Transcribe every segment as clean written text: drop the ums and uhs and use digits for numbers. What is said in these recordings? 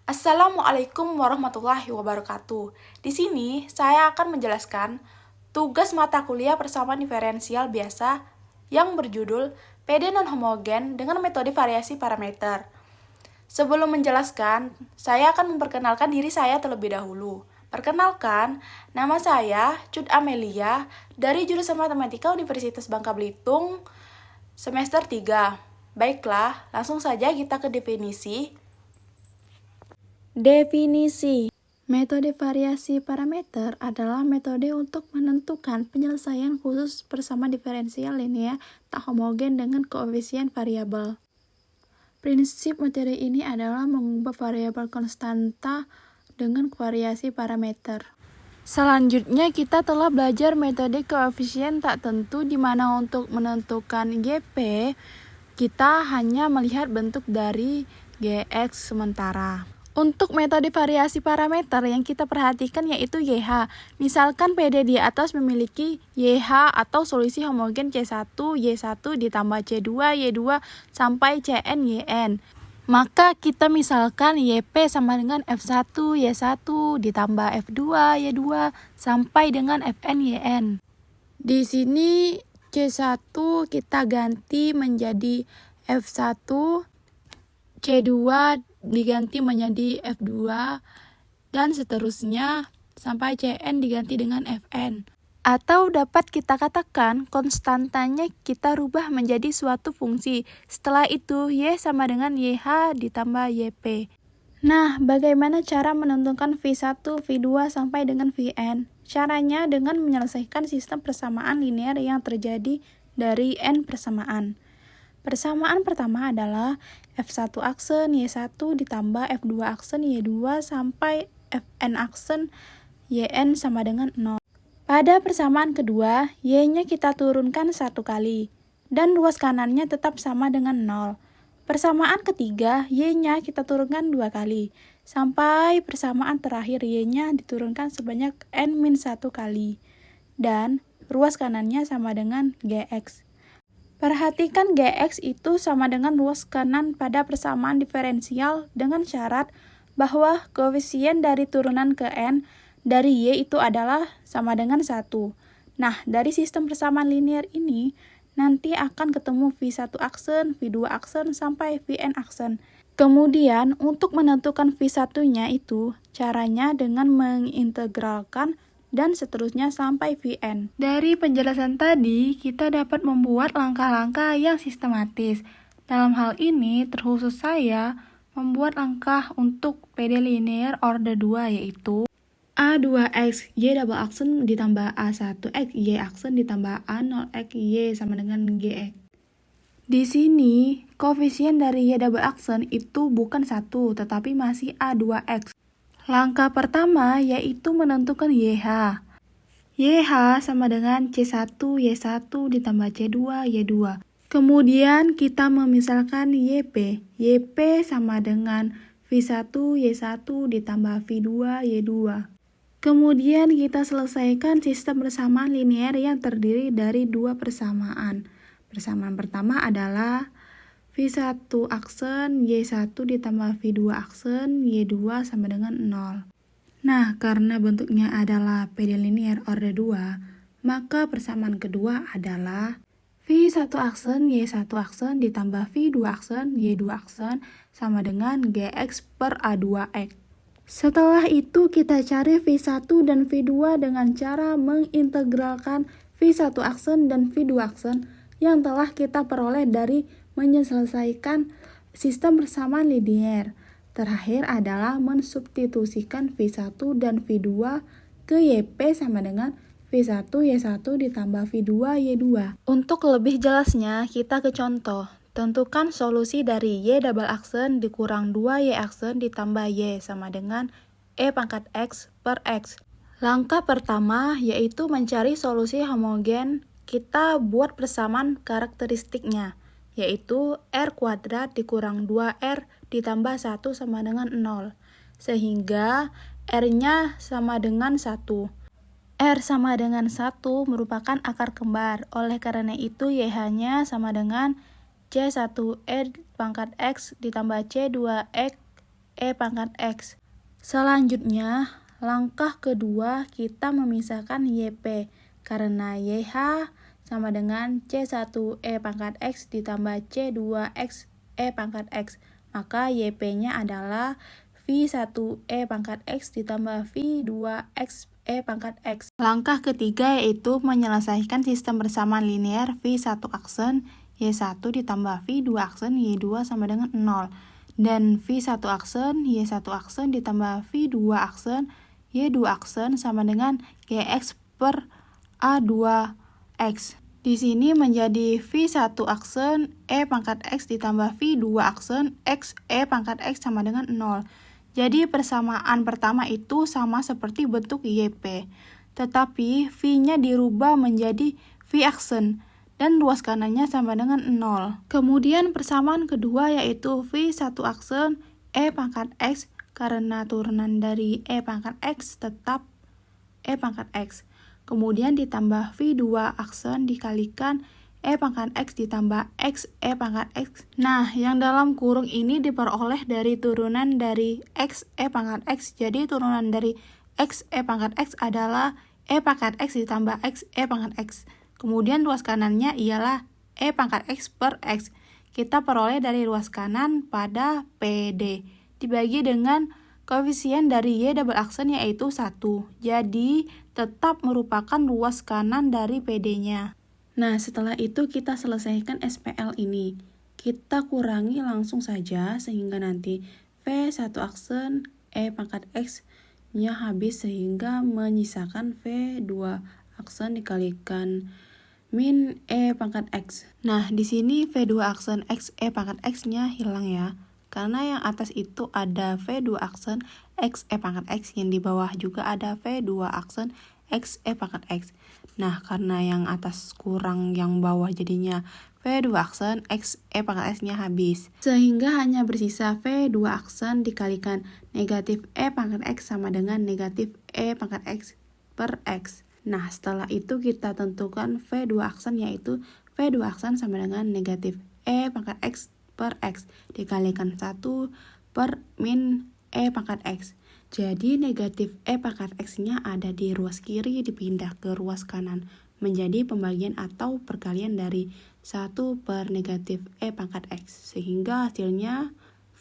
Assalamualaikum warahmatullahi wabarakatuh. Di sini saya akan menjelaskan tugas mata kuliah persamaan diferensial biasa yang berjudul PD non-homogen dengan metode variasi parameter. Sebelum menjelaskan, saya akan memperkenalkan diri saya terlebih dahulu. Perkenalkan, nama saya Cud Amelia dari jurusan Matematika Universitas Bangka Belitung semester 3. Baiklah, langsung saja kita ke definisi. Definisi metode variasi parameter adalah metode untuk menentukan penyelesaian khusus persamaan diferensial linear tak homogen dengan koefisien variabel. Prinsip materi ini adalah mengubah variabel konstanta dengan variasi parameter. Selanjutnya kita telah belajar metode koefisien tak tentu di mana untuk menentukan GP kita hanya melihat bentuk dari GX sementara. Untuk metode variasi parameter yang kita perhatikan yaitu YH. Misalkan PD di atas memiliki YH atau solusi homogen C1, Y1 ditambah C2, Y2 sampai Cn, Yn. Maka kita misalkan YP sama dengan F1, Y1 ditambah F2, Y2 sampai dengan Fn, Yn. Di sini C1 kita ganti menjadi F1, C2 diganti menjadi F2, dan seterusnya sampai Cn diganti dengan Fn. Atau dapat kita katakan konstantanya kita rubah menjadi suatu fungsi. Setelah itu Y sama dengan YH ditambah YP. Nah, bagaimana cara menentukan V1, V2 sampai dengan Vn? Caranya dengan menyelesaikan sistem persamaan linear yang terjadi dari n persamaan. Persamaan pertama adalah F1 aksen Y1 ditambah F2 aksen Y2 sampai Fn aksen Yn sama dengan 0. Pada persamaan kedua, Y-nya kita turunkan 1 kali, dan ruas kanannya tetap sama dengan 0. Persamaan ketiga, Y-nya kita turunkan 2 kali, sampai persamaan terakhir Y-nya diturunkan sebanyak N-1 kali, dan ruas kanannya sama dengan GX. Perhatikan GX itu sama dengan ruas kanan pada persamaan diferensial dengan syarat bahwa koefisien dari turunan ke N dari Y itu adalah sama dengan 1. Nah, dari sistem persamaan linear ini, nanti akan ketemu V1 aksen, V2 aksen, sampai Vn aksen. Kemudian, untuk menentukan V1-nya itu, caranya dengan mengintegralkan dan seterusnya sampai Vn. Dari penjelasan tadi, kita dapat membuat langkah-langkah yang sistematis. Dalam hal ini, terkhusus saya membuat langkah untuk PD linear order 2 yaitu A2X, Y double aksen ditambah A1X, Y aksen ditambah A0X, Y sama dengan GX. Di sini, koefisien dari Y double aksen itu bukan 1, tetapi masih A2X. Langkah pertama yaitu menentukan YH. YH sama dengan C1, Y1 ditambah C2, Y2. Kemudian kita memisahkan YP. YP sama dengan V1, Y1 ditambah V2, Y2. Kemudian kita selesaikan sistem persamaan linear yang terdiri dari 2 persamaan. Persamaan pertama adalah V1 aksen Y1 ditambah V2 aksen Y2 sama dengan 0. Nah, karena bentuknya adalah PD linear order 2, maka persamaan kedua adalah V1 aksen Y1 aksen ditambah V2 aksen Y2 aksen sama dengan GX per A2X. Setelah itu kita cari V1 dan V2 dengan cara mengintegralkan V1 aksen dan V2 aksen yang telah kita peroleh dari menyelesaikan sistem persamaan linear. Terakhir adalah mensubstitusikan V1 dan V2 ke YP sama dengan V1 Y1 ditambah V2 Y2. Untuk lebih jelasnya, kita ke contoh. Tentukan solusi dari Y double aksen dikurang 2Y aksen ditambah Y sama dengan E pangkat X per X. Langkah pertama yaitu mencari solusi homogen. Kita buat persamaan karakteristiknya, yaitu R kuadrat dikurang 2R ditambah 1 sama dengan 0. Sehingga R-nya sama dengan 1. R sama dengan 1 merupakan akar kembar. Oleh karena itu YH-nya sama dengan C1E pangkat X ditambah C2X E pangkat X. Selanjutnya, langkah kedua kita memisahkan YP, karena YH sama dengan C1E pangkat X ditambah C2X E pangkat X. Maka YP-nya adalah V1E pangkat X ditambah V2X E pangkat X. Langkah ketiga yaitu menyelesaikan sistem persamaan linear V1 aksen Y1 ditambah V2 aksen Y2 sama dengan 0. Dan V1 aksen Y1 aksen ditambah V2 aksen Y2 aksen sama dengan GX per A2X. Di sini menjadi V1 aksen E pangkat X ditambah V2 aksen X E pangkat X sama dengan 0. Jadi persamaan pertama itu sama seperti bentuk YP. Tetapi V-nya dirubah menjadi V aksen dan ruas kanannya sama dengan 0. Kemudian persamaan kedua yaitu V1 aksen E pangkat X, karena turunan dari E pangkat X tetap E pangkat X. Kemudian ditambah V2 aksen dikalikan E pangkat X ditambah X E pangkat X. Nah, yang dalam kurung ini diperoleh dari turunan dari X E pangkat X. Jadi turunan dari X E pangkat X adalah E pangkat X ditambah X E pangkat X. Kemudian ruas kanannya ialah E pangkat X per X. Kita peroleh dari ruas kanan pada PD. Dibagi dengan koefisien dari Y double aksen yaitu 1. Jadi tetap merupakan ruas kanan dari PD-nya. Nah, setelah itu kita selesaikan SPL ini. Kita kurangi langsung saja sehingga nanti V1 aksen E pangkat X-nya habis sehingga menyisakan V2 aksen dikalikan min E pangkat X. Nah, di sini V2 aksen X E pangkat X-nya hilang ya. Karena yang atas itu ada V2 aksen X E pangkat X, yang di bawah juga ada V2 aksen X E pangkat X. Nah, karena yang atas kurang yang bawah jadinya V2 aksen X E pangkat X-nya habis. Sehingga hanya bersisa V2 aksen dikalikan negatif E pangkat X sama dengan negatif E pangkat X per X. Nah, setelah itu kita tentukan V2 aksen yaitu V2 aksen sama dengan negatif E pangkat X per X dikalikan 1 per min E pangkat X. Jadi negatif E pangkat X-nya ada di ruas kiri dipindah ke ruas kanan menjadi pembagian atau perkalian dari 1 per negatif E pangkat X. Sehingga hasilnya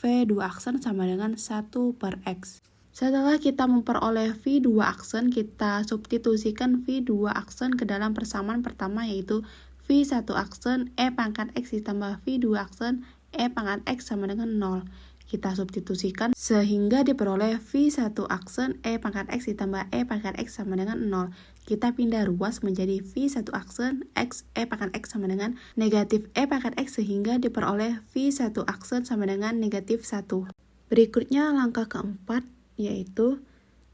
V2 aksen sama dengan 1 per X. Setelah kita memperoleh V2 aksen, kita substitusikan V2 aksen ke dalam persamaan pertama yaitu V1 aksen E pangkat X ditambah V2 aksen E pangkat X sama dengan 0. Kita substitusikan sehingga diperoleh V1 aksen E pangkat X ditambah E pangkat X sama dengan 0. Kita pindah ruas menjadi V1 aksen X E pangkat X sama dengan negatif E pangkat X sehingga diperoleh V1 aksen sama dengan negatif 1. Berikutnya langkah keempat yaitu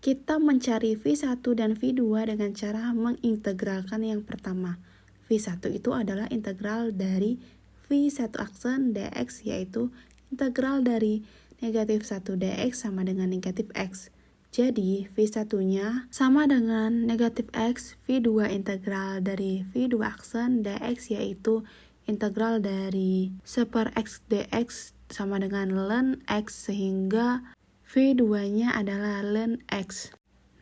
kita mencari V1 dan V2 dengan cara mengintegralkan yang pertama. V1 itu adalah integral dari V1 aksen dx yaitu integral dari negatif 1 dx sama dengan negatif x. Jadi V1-nya sama dengan negatif x, V2 integral dari V2 aksen dx yaitu integral dari 1 per x dx sama dengan ln x sehingga V2-nya adalah ln x.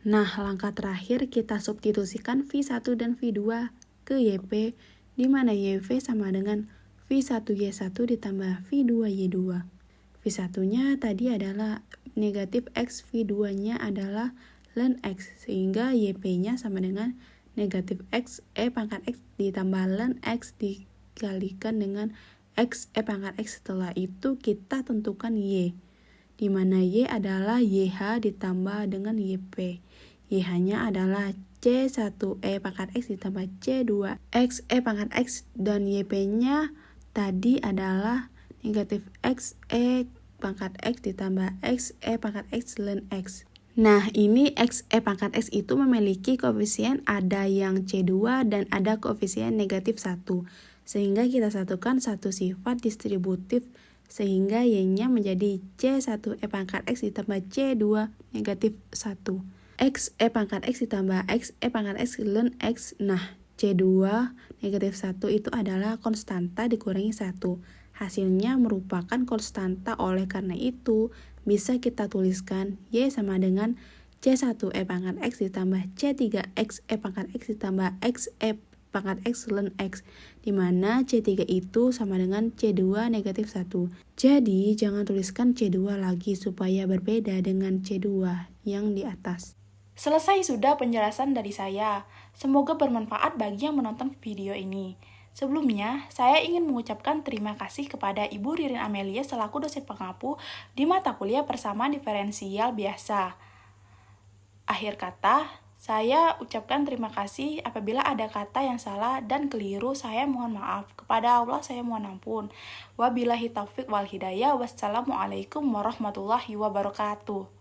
Nah, langkah terakhir kita substitusikan V1 dan V2 ke YP, di mana YV sama dengan V1Y1 ditambah V2Y2. V1-nya tadi adalah negatif X, V2-nya adalah ln X, sehingga YP-nya sama dengan negatif X, E pangkat X ditambah ln X dikalikan dengan X, E pangkat X. Setelah itu kita tentukan Y, di mana Y adalah YH ditambah dengan YP. YH-nya adalah C1E pangkat X ditambah C2X E pangkat X dan YP-nya tadi adalah negatif X E pangkat X ditambah X E pangkat X ln X. Nah, ini X E pangkat X itu memiliki koefisien ada yang C2 dan ada koefisien negatif 1. Sehingga kita satukan satu sifat distributif sehingga Y-nya menjadi C1E pangkat X ditambah C2 negatif 1. X E pangkat X ditambah X E pangkat X ln X. Nah, C2 negatif 1 itu adalah konstanta dikurangi 1. Hasilnya merupakan konstanta, oleh karena itu bisa kita tuliskan Y sama dengan C1E pangkat X ditambah C3X pangkat X ditambah XE pangkat X ln X, di mana C3 itu sama dengan C2 negatif 1. Jadi, jangan tuliskan C2 lagi supaya berbeda dengan C2 yang di atas. Selesai sudah penjelasan dari saya. Semoga bermanfaat bagi yang menonton video ini. Sebelumnya, saya ingin mengucapkan terima kasih kepada Ibu Ririn Amelia selaku dosen pengampu di mata kuliah persamaan diferensial biasa. Akhir kata, saya ucapkan terima kasih. Apabila ada kata yang salah dan keliru, saya mohon maaf. Kepada Allah saya mohon ampun. Wabillahi taufiq wal hidayah. Wassalamualaikum warahmatullahi wabarakatuh.